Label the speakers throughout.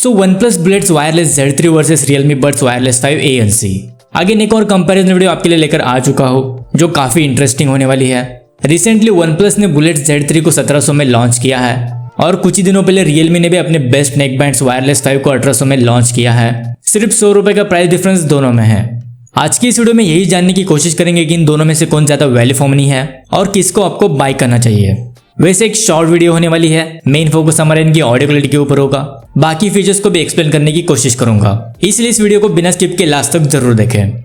Speaker 1: सो OnePlus Bullets Wireless Z3 versus Realme Buds Wireless 5 ANC। Again एक और comparison video आपके लिए लेकर आ चुका हूँ जो काफी इंटरेस्टिंग होने वाली है। रिसेंटली OnePlus ने Bullets Z3 को 1700 में लॉन्च किया है और कुछ ही दिनों पहले Realme ने भी अपने बेस्ट नेकबैंड्स Wireless 5 को 1800 में लॉन्च किया है। सिर्फ 100 रुपए का प्राइस डिफरेंस दोनों में है। आज की इस वीडियो में यही जानने की कोशिश करेंगे कि इन दोनों में से कौन ज्यादा वैल्यू फॉर मनी है और किसको आपको बाय करना चाहिए। वैसे एक शॉर्ट वीडियो होने वाली है, मेन फोकस हमारा इनकी ऑडियो क्वालिटी के ऊपर होगा, बाकी फीचर्स को भी एक्सप्लेन करने की कोशिश करूंगा, इसलिए इस वीडियो को बिना स्किप के लास्ट तक जरूर देखें।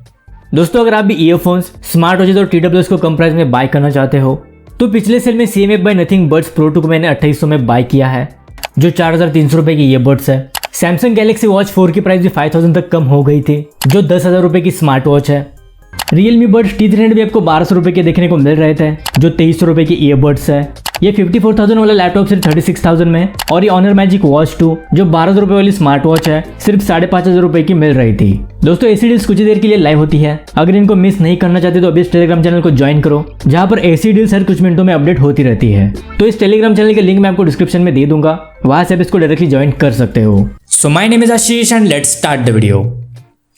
Speaker 2: दोस्तों, अगर आप भी ईयरफोन्स, स्मार्ट वॉचेस और TWS को कम प्राइस में बाय करना चाहते हो तो पिछले सेल में CMF by nothing buds pro 2 को मैंने 2800 में बाय किया है, जो 4300 रुपए की ईयरबड्स है। सैमसंग गैलेक्सी वॉच 4 की प्राइस भी 5000 तक कम हो गई थी, जो 10,000 रुपए की स्मार्ट वॉच है। Realme Buds T300 भी आपको 1200 रुपए के देखने को मिल रहे थे, जो 2300 रुपए की ईयरबड्स है। ये 54,000 वाला लैपटॉप सिर्फ 36,000 में, और ये Honor Magic Watch 2 जो 1200 रुपए वाली स्मार्ट वॉच है सिर्फ 5,500 रुपए की मिल रही थी। दोस्तों, ऐसी डील्स कुछ ही देर के लिए लाइव होती है, अगर इनको मिस नहीं करना चाहते तो अभी इस टेलीग्राम चैनल को ज्वाइन करो, जहाँ पर ऐसी डील्स हर कुछ मिनटों में अपडेट होती रहती है। तो इस टेलीग्राम चैनल के लिंक मैं आपको डिस्क्रिप्शन में दे दूंगा, वहां से आप इसको डायरेक्टली ज्वाइन कर सकते हो।
Speaker 1: So my name is Ashish and let's start the video.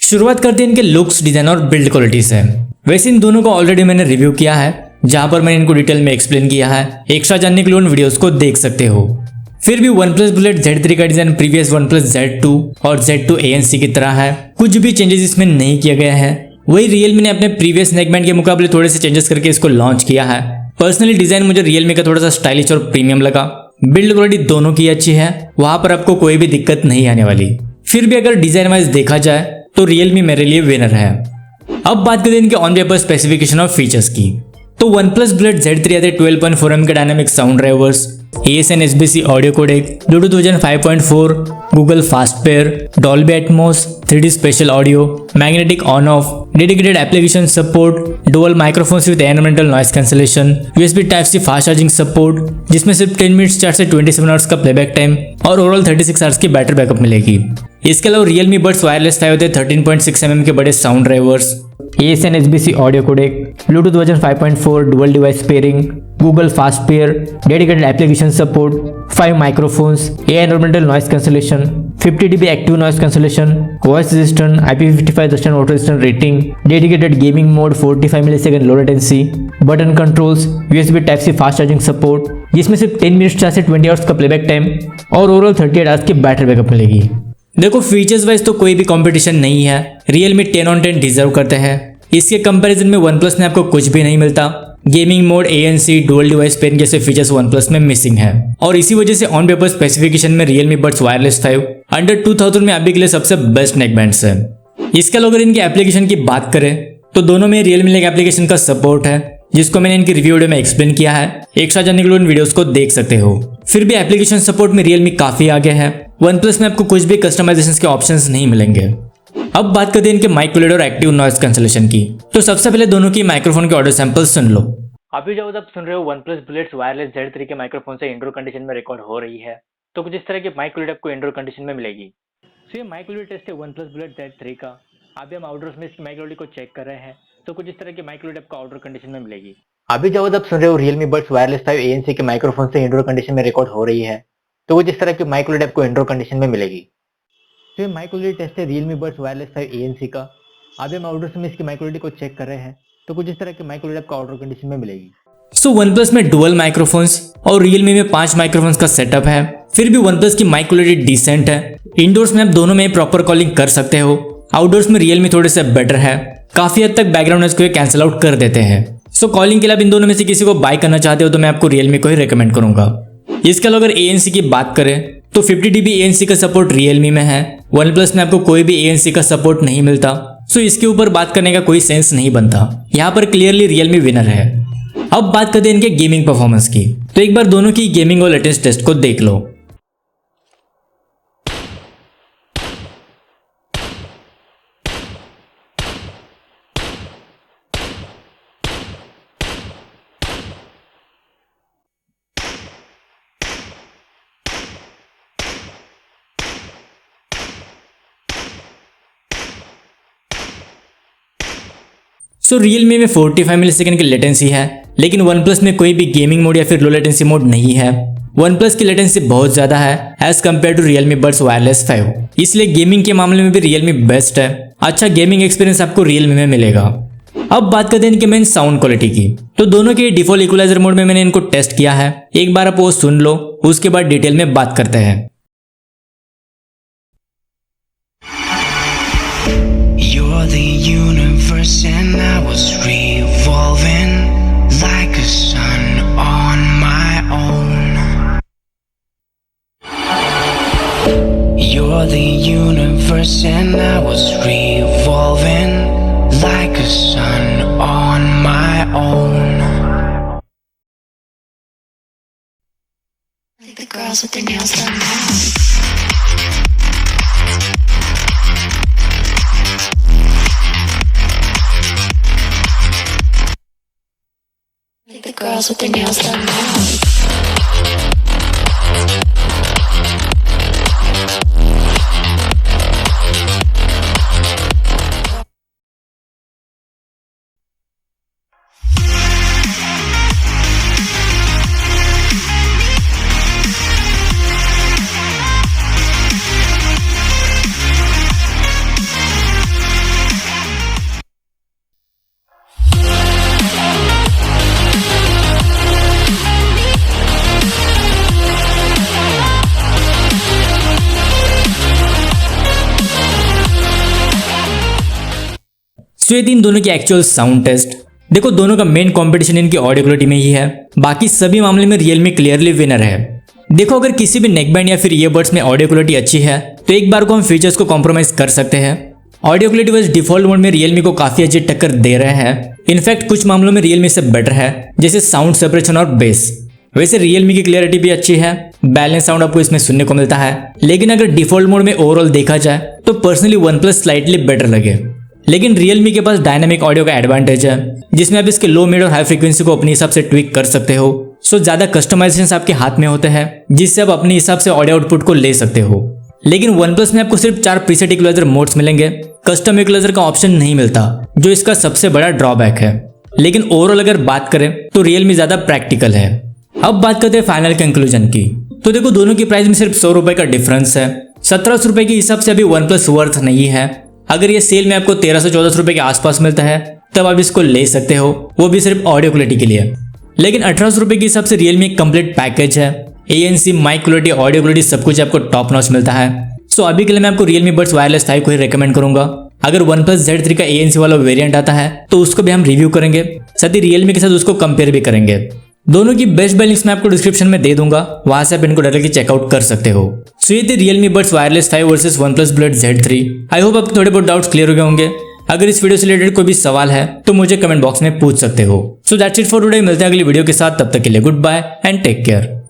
Speaker 1: शुरुआत करते हैं इनके लुक्स, डिजाइन और बिल्ड क्वालिटी से। वैसे इन दोनों को ऑलरेडी मैंने रिव्यू किया है, जहां पर मैंने इनको डिटेल में एक्सप्लेन किया है। एक्स्ट्रा जानने के लिए उन वीडियोस को देख सकते हो। फिर भी OnePlus Bullet Z3 का डिजाइन प्रीवियस OnePlus Z2 और Z2 ANC की तरह है, कुछ भी चेंजेस इसमें नहीं किया गया है। वही Realme ने अपने प्रीवियस नेकबैंड के मुकाबले थोड़े से चेंजेस करके इसको लॉन्च किया है। पर्सनली डिजाइन मुझे Realme का थोड़ा सा स्टाइलिश और प्रीमियम लगा। बिल्ड क्वालिटी दोनों की अच्छी है, वहां पर आपको कोई भी दिक्कत नहीं आने वाली। फिर भी अगर डिजाइन वाइज देखा जाए तो Realme मेरे लिए विनर है। अब बात करते हैं इनके ऑन पेपर स्पेसिफिकेशन और फीचर्स की। तो OnePlus Bullet Z3 आते 12.4mm के dynamic sound drivers, ASN SBC audio codec, Bluetooth version 5.4, Google Fast Pair, Dolby Atmos, 3D spatial audio, magnetic on off, dedicated application support, dual microphones with environmental noise cancellation, USB Type-C fast charging support, जिसमें सिर्फ 10 minutes charge से 27 hours का playback time और overall 36 hours की battery backup मिलेगी। इसके अलावा Realme Buds Wireless 5 होते 13.6mm के बड़े sound drivers, ASN SBC audio codec, Bluetooth version 5.4, dual device pairing, Google Fast Pair, dedicated application support, 5 microphones, environmental noise cancellation, 50 dB active noise cancellation, voice resistant, IP55 resistant water resistant rating, dedicated gaming mode, 45 millisecond low latency, button controls, USB Type-C fast charging support, जिसमें सिर्फ 10 minutes charge से 20 hours का playback time और overall 38 hours की battery backup मिलेगी। देखो, features wise तो कोई भी कंपटीशन नहीं है, Realme 10 on 10 डिजर्व करते हैं। इसके कंपैरिजन में OnePlus में आपको कुछ भी नहीं मिलता। Gaming mode, ANC, dual device pen जैसे फीचर्स OnePlus में मिसिंग है, और इसी वजह से ऑन पेपर स्पेसिफिकेशन में Realme Buds Wireless 5 अंडर 2000 में अभी के लिए सबसे बेस्ट नेकबैंड्स है। इसके अलावा अगर इनके एप्लीकेशन की बात करें तो दोनों में Realme Link एप्लीकेशन का सपोर्ट है, जिसको मैंने इनकी रिव्यू वीडियो में एक्सप्लेन किया है। एक्स्ट्रा जानने के लिए उन वीडियोस को देख सकते हो। फिर भी एप्लीकेशन सपोर्ट में Realme काफी आगे है। OnePlus में आपको कुछ भी कस्टमाइजेशन के ऑप्शंस नहीं मिलेंगे। अब बात करते हैं इनके माइक क्वालिटी और एक्टिव नॉइस कैंसलेशन की। तो सबसे पहले दोनों की माइक्रोफोन के ऑडियो सैंपल्स सुन लो।
Speaker 2: अभी जब आप सुन रहे हो OnePlus Bullets Wireless Z3 के माइक्रोफोन से इंडोर कंडीशन में रिकॉर्ड हो रही है, तो कुछ इस तरह की माइक क्वालिटी आपको इंडोर कंडीशन में मिलेगी। सो ये माइक क्वालिटी टेस्ट है OnePlus Bullet Z3 का। अभी हम आउटडोर्स में इसकी माइक क्वालिटी को चेक कर रहे हैं, तो कुछ इस तरह की माइक क्वालिटी आपको आउटडोर कंडीशन में मिलेगी। अभी जब आप सुन रहे हो Realme Buds Wireless 5 ANC के माइक्रोफोन से इंडोर कंडीशन में रिकॉर्ड हो रही है, तो कुछ इस तरह की माइक क्वालिटी आपको इंडोर कंडीशन में मिलेगी। तो ये माइक क्वालिटी टेस्ट है Realme Buds Wireless 5 ANC का। अभी हम आउटडोर्स में इसकी माइक क्वालिटी को चेक कर रहे हैं, तो कुछ इस तरह की माइक क्वालिटी आपको आउटडोर कंडीशन में मिलेगी।
Speaker 1: सो OnePlus में डुअल माइक्रोफोन्स और Realme में 5 माइक्रोफोन्स का सेटअप है। फिर भी OnePlus की माइक क्वालिटी डिसेंट है। इंडोर्स में आप दोनों में प्रॉपर कॉलिंग कर सकते हो। आउटडोर्स में Realme थोड़े से बेटर है, काफी हद तक बैकग्राउंड नॉइज को कैंसिल आउट कर देते हैं। सो कॉलिंग के लिए आप इन दोनों में से किसी को बाय करना चाहते हो तो मैं आपको Realme को ही रिकमेंड करूंगा। इसके अलावा अगर ANC की बात करें तो 50 dB ANC का सपोर्ट Realme में है। OnePlus में आपको कोई भी ANC का सपोर्ट नहीं मिलता, सो इसके ऊपर बात करने का कोई सेंस नहीं बनता। यहाँ पर क्लियरली Realme विनर है। अब बात करते हैं इनके गेमिंग परफॉर्मेंस की। तो एक बार दोनों की गेमिंग और लेटेस्ट टेस्ट को देख लो। सो Realme में 45 मिलीसेकंड की लेटेंसी है, लेकिन OnePlus में कोई भी गेमिंग मोड या फिर लो लेटेंसी मोड नहीं है। OnePlus की लेटेंसी बहुत ज्यादा है as compare to Realme Buds Wireless 5, इसलिए गेमिंग के मामले में भी Realme बेस्ट है। अच्छा गेमिंग एक्सपीरियंस आपको Realme में मिलेगा। अब बात करते हैं इनके मेन साउंड क्वालिटी की। तो दोनों के डिफॉल्ट इक्वलाइजर मोड में मैंने इनको टेस्ट किया है, एक बार आप वो सुन लो, उसके बाद डिटेल में बात करते हैं।
Speaker 3: You're the universe and I was revolving like a sun on my own. You're the universe and I was revolving like a sun on my own.
Speaker 4: Like the girls with their nails done now. Like the girls with their nails done now.
Speaker 1: सो ये इन दोनों की actual sound test. देखो दोनों का main competition इनकी audio quality में ही है, बाकी सभी मामले में Realme क्लियरली विनर है। देखो अगर किसी भी नेकबैंड या फिर ईयरबड्स में ऑडियो क्वालिटी अच्छी है तो एक बार को हम फीचर्स को कॉम्प्रोमाइज कर सकते हैं। Audio quality wise default mode में Realme को काफी अच्छी टक्कर दे रहे हैं, इनफैक्ट कुछ मामलों में Realme से बेटर है, जैसे साउंड सेपरेशन और बेस। वैसे Realme की क्लियरिटी भी अच्छी है, बैलेंस साउंड आपको इसमें सुनने को मिलता है। लेकिन अगर डिफॉल्ट मोड में ओवरऑल देखा जाए तो पर्सनली OnePlus स्लाइटली बेटर लगे। लेकिन Realme के पास डायनामिक ऑडियो का एडवांटेज है, जिसमें आप इसके लो मिड और हाई फ्रीक्वेंसी को अपने हिसाब से ट्विक कर सकते हो। सो ज्यादा कस्टमाइजेशन आपके हाथ में होते हैं, जिससे आप अपने हिसाब से ऑडियो आउटपुट को ले सकते हो। लेकिन OnePlus में आपको सिर्फ 4 प्रीसेट इक्वलाइजर मोड्स मिलेंगे, कस्टम इक्वलाइजर का ऑप्शन नहीं मिलता, जो इसका सबसे बड़ा ड्रॉबैक है। लेकिन ओवरऑल अगर बात करें तो Realme ज्यादा प्रैक्टिकल है। अब बात करते हैं फाइनल कंक्लूजन की। तो देखो दोनों की प्राइस में सिर्फ 100 रुपए का डिफरेंस है। 1700 रुपए के हिसाब से अभी OnePlus वर्थ नहीं है। अगर ये सेल में आपको 1300-1400 रुपए के आसपास मिलता है तब आप इसको ले सकते हो, वो भी सिर्फ ऑडियो क्वालिटी के लिए। लेकिन 1800 रुपए के हिसाब से Realme एक कंप्लीट पैकेज है, ANC, mic quality, audio quality सब कुछ आपको टॉप नॉच मिलता है। सो अभी के लिए मैं आपको Realme Buds Wireless 5 को ही रेकमेंड करूंगा। अगर OnePlus Z3 का ANC वाला वेरिएंट आता है तो उसको भी हम रिव्यू करेंगे, साथ ही Realme के साथ उसको कंपेयर भी करेंगे। दोनों की बेस्ट बाय लिंक्स मैं आपको डिस्क्रिप्शन में दे दूंगा, वहां से आप इनको डायरेक्टली चेकआउट कर सकते हो। सो ये थे Realme Buds Wireless 5 versus OnePlus Buds Z3। I hope आपको थोड़े बहुत डाउट्स क्लियर हो गए होंगे। अगर इस वीडियो से रिलेटेड कोई भी सवाल है तो मुझे कमेंट बॉक्स में पूछ सकते हो। So that's it for today, मिलते हैं अगली वीडियो के साथ, तब तक के लिए goodbye and take care.